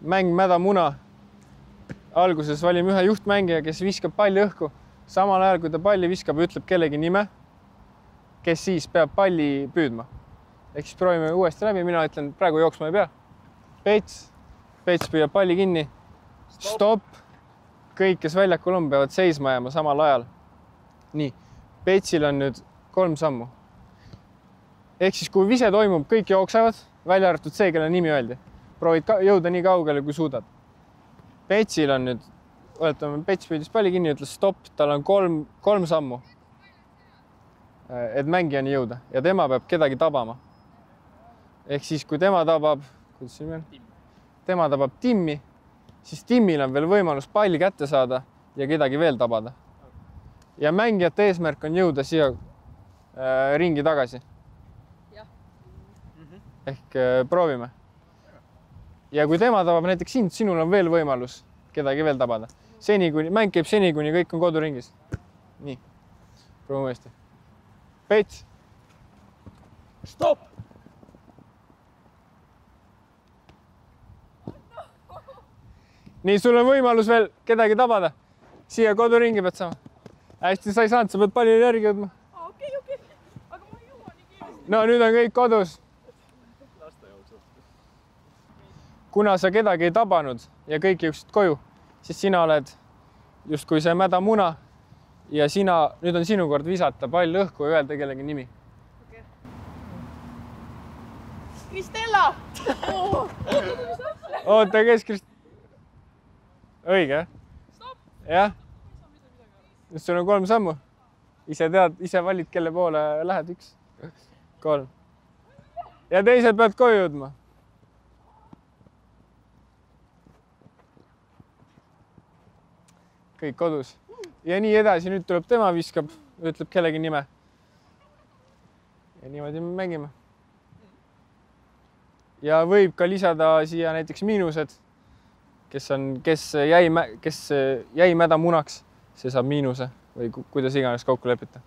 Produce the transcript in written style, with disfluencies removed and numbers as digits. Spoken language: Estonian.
mäng mäda muna. Alguses valime ühe juhtmängija, kes viskab palli õhku. Samal ajal, kui ta palli viskab, ütleb kellegi nime, kes siis peab palli püüdma. Ehk siis proovime uuesti läbi. Mina ütlen, praegu jooksma ei pea. Pets püüab palli kinni. Stop. Kõik, kes väljakul on, peavad seisma jääma samal ajal. Nii. Petsil on nüüd 3 sammu. Ehk siis, kui vise toimub, kõik jooksevad, välja arvatud see, kelle nimi öeldi. Proovid jõuda nii kaugele, kui suudad. Petsil on nüüd, oletame, Pets püüdis palli kinni, ütles stopp, tal on 3 sammu, et mängijani jõuda ja tema peab kedagi tabama. Ehk siis, kui tema tabab, tema tabab Timmi, siis Timmil on veel võimalus palli kätte saada ja kedagi veel tabada. Ja mängijate eesmärk on jõuda siia ringi tagasi. Ehk proovime. Ja kui tema tabab näiteks sind, sinul on veel võimalus kedagi veel tabada. Mäng käib seni, kuni kõik on koduringis. Nii. Proovime uuesti. Pets. Stop! Nii, sul on võimalus veel kedagi tabada. Siia koduringi pead saama. Hästi, sa ei saanud, sa pead pallile järgi jõudma. Okei. Aga ma ei jõua nii kiiresti. No nüüd on kõik kodus. Kuna sa kedagi ei tabanud ja kõik jõudsid koju, siis sina oled justkui see mäda muna ja nüüd on sinu kord visata pall õhku ja öelda kellegi nimi. Okay. Kristella! Oota, kes Õige, Stop! jah? Sul on 3 sammu. Ise valid, kelle poole lähed 1. 3. Ja teised pead koju jõudma. Kõik kodus. Ja nii edasi, nüüd tuleb tema viskab, ütleb kellegi nime. Ja niimoodi me mängime. Ja võib ka lisada siia näiteks miinused, kes jäi mäda munaks, see saab miinuse või kuidas iganes kokku lepita.